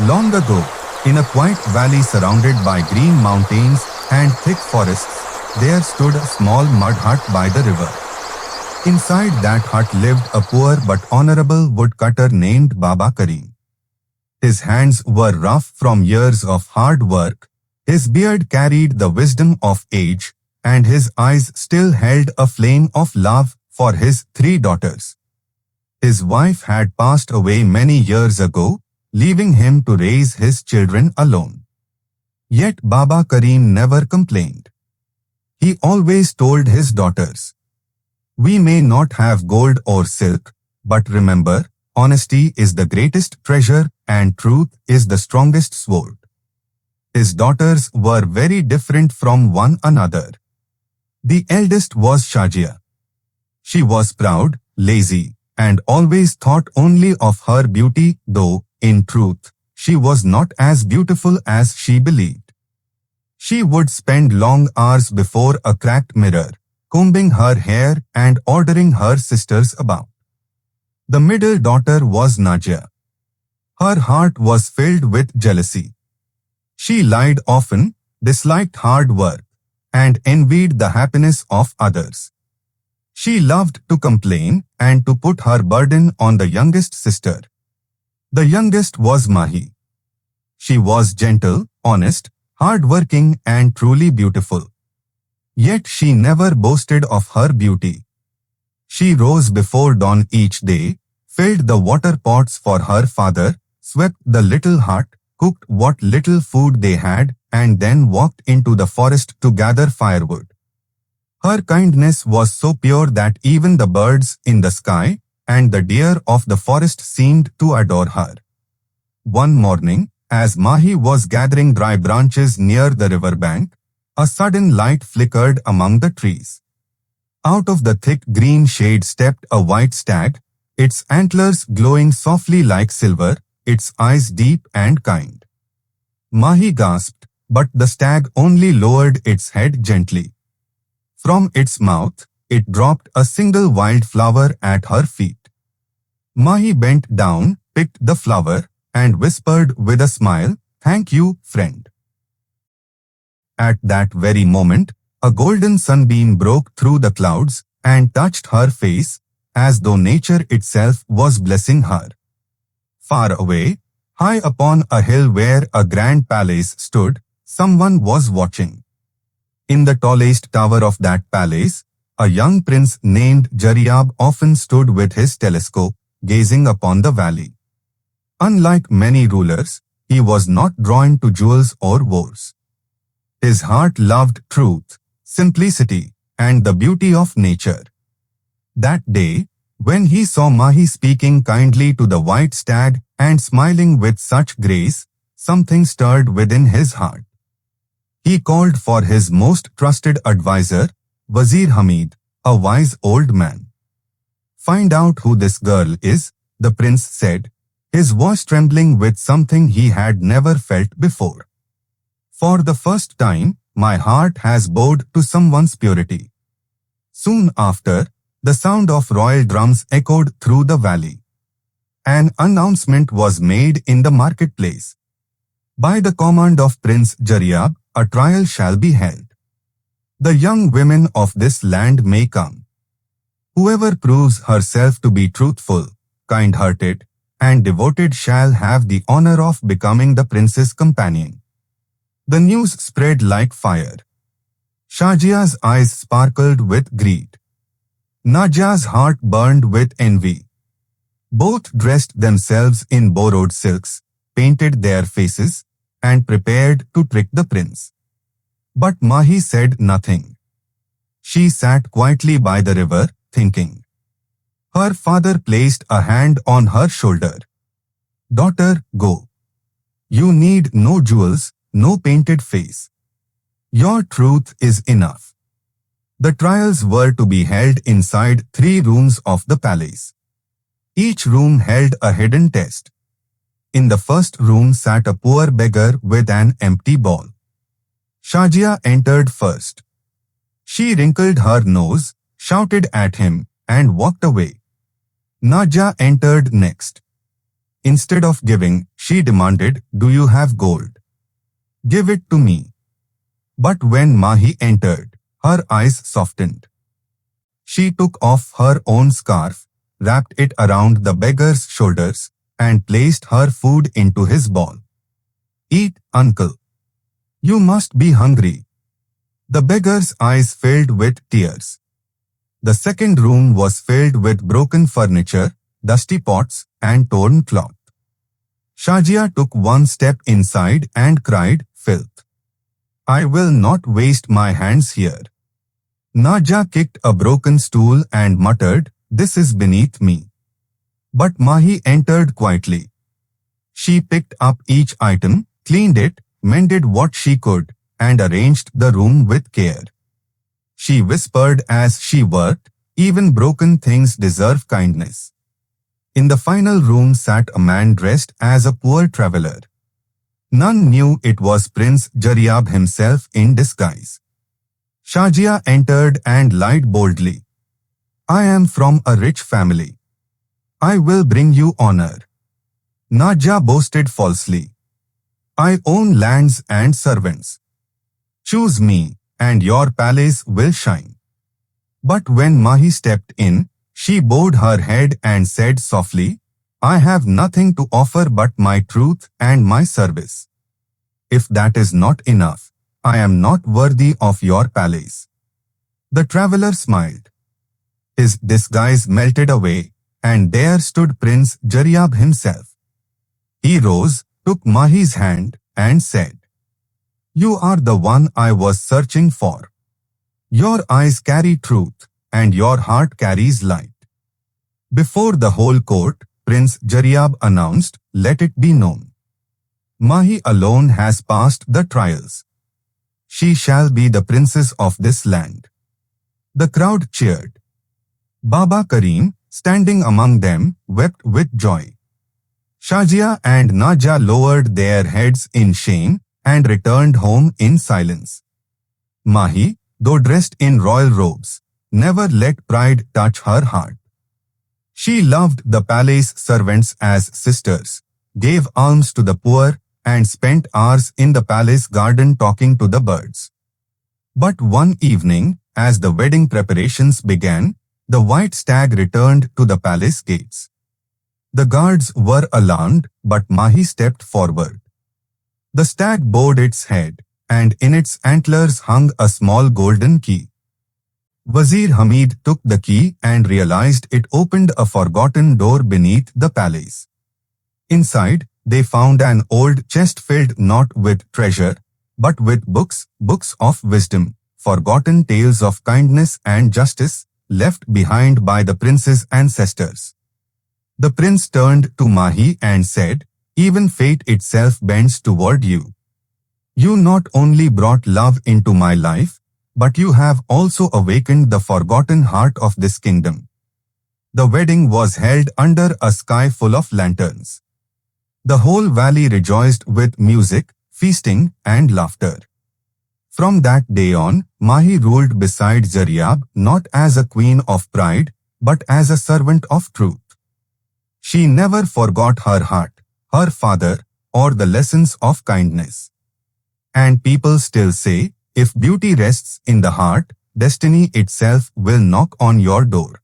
Long ago, in a quiet valley surrounded by green mountains and thick forests, there stood a small mud hut by the river. Inside that hut lived a poor but honorable woodcutter named Baba Karim. His hands were rough from years of hard work, his beard carried the wisdom of age, and his eyes still held a flame of love for his 3 daughters. His wife had passed away many years ago, leaving him to raise his children alone. Yet Baba Karim never complained. He always told his daughters, "We may not have gold or silk, but remember, honesty is the greatest treasure and truth is the strongest sword." His daughters were very different from one another. The eldest was Shajia. She was proud, lazy, and always thought only of her beauty, though, in truth, she was not as beautiful as she believed. She would spend long hours before a cracked mirror, combing her hair and ordering her sisters about. The middle daughter was Najia. Her heart was filled with jealousy. She lied often, disliked hard work, and envied the happiness of others. She loved to complain and to put her burden on the youngest sister. The youngest was Mahi. She was gentle, honest, hard-working and truly beautiful. Yet she never boasted of her beauty. She rose before dawn each day, filled the water pots for her father, swept the little hut, cooked what little food they had, and then walked into the forest to gather firewood. Her kindness was so pure that even the birds in the sky and the deer of the forest seemed to adore her. One morning, as Mahi was gathering dry branches near the river bank, a sudden light flickered among the trees. Out of the thick green shade stepped a white stag, its antlers glowing softly like silver, its eyes deep and kind. Mahi gasped, but the stag only lowered its head gently. From its mouth, it dropped a single wild flower at her feet. Mahi bent down, picked the flower, and whispered with a smile, "Thank you, friend." At that very moment, a golden sunbeam broke through the clouds and touched her face, as though nature itself was blessing her. Far away, high upon a hill where a grand palace stood, someone was watching. In the tallest tower of that palace, a young prince named Zariyab often stood with his telescope, gazing upon the valley. Unlike many rulers, he was not drawn to jewels or wars. His heart loved truth, simplicity, and the beauty of nature. That day, when he saw Mahi speaking kindly to the white stag and smiling with such grace, something stirred within his heart. He called for his most trusted advisor, Wazir Hamid, a wise old man. "Find out who this girl is," the prince said, his voice trembling with something he had never felt before. "For the first time, my heart has bowed to someone's purity." Soon after, the sound of royal drums echoed through the valley. An announcement was made in the marketplace. "By the command of Prince Zariyab, a trial shall be held. The young women of this land may come. Whoever proves herself to be truthful, kind-hearted, and devoted shall have the honor of becoming the prince's companion." The news spread like fire. Shajia's eyes sparkled with greed. Naja's heart burned with envy. Both dressed themselves in borrowed silks, painted their faces, and prepared to trick the prince. But Mahi said nothing. She sat quietly by the river, thinking. Her father placed a hand on her shoulder. "Daughter, go. You need no jewels, no painted face. Your truth is enough." The trials were to be held inside 3 rooms of the palace. Each room held a hidden test. In the first room sat a poor beggar with an empty ball. Shajia entered first. She wrinkled her nose, shouted at him, and walked away. Naja entered next. Instead of giving, she demanded, "Do you have gold? Give it to me." But when Mahi entered, her eyes softened. She took off her own scarf, wrapped it around the beggar's shoulders, and placed her food into his bowl. "Eat, uncle. You must be hungry." The beggar's eyes filled with tears. The second room was filled with broken furniture, dusty pots, and torn cloth. Shajia took one step inside and cried, "Filth! I will not waste my hands here." Naja kicked a broken stool and muttered, "This is beneath me." But Mahi entered quietly. She picked up each item, cleaned it, mended what she could, and arranged the room with care. She whispered as she worked, "Even broken things deserve kindness." In the final room sat a man dressed as a poor traveler. None knew it was Prince Zariyab himself in disguise. Shajia entered and lied boldly. "I am from a rich family. I will bring you honor." Naja boasted falsely. "I own lands and servants. Choose me, and your palace will shine." But when Mahi stepped in, she bowed her head and said softly, "I have nothing to offer but my truth and my service. If that is not enough, I am not worthy of your palace." The traveler smiled. His disguise melted away, and there stood Prince Zariyab himself. He rose, took Mahi's hand, and said, "You are the one I was searching for. Your eyes carry truth, and your heart carries light." Before the whole court, Prince Zariyab announced, "Let it be known. Mahi alone has passed the trials. She shall be the princess of this land." The crowd cheered. Baba Karim, standing among them, wept with joy. Shajia and Naja lowered their heads in shame and returned home in silence. Mahi, though dressed in royal robes, never let pride touch her heart. She loved the palace servants as sisters, gave alms to the poor, and spent hours in the palace garden talking to the birds. But one evening, as the wedding preparations began, the white stag returned to the palace gates. The guards were alarmed, but Mahi stepped forward. The stag bowed its head, and in its antlers hung a small golden key. Wazir Hamid took the key and realized it opened a forgotten door beneath the palace. Inside, they found an old chest filled not with treasure, but with books, books of wisdom, forgotten tales of kindness and justice, left behind by the prince's ancestors. The prince turned to Mahi and said, "Even fate itself bends toward you. You not only brought love into my life, but you have also awakened the forgotten heart of this kingdom." The wedding was held under a sky full of lanterns. The whole valley rejoiced with music, feasting, and laughter. From that day on, Mahi ruled beside Zariyab not as a queen of pride, but as a servant of truth. She never forgot her heart, her father, or the lessons of kindness. And people still say, if beauty rests in the heart, destiny itself will knock on your door.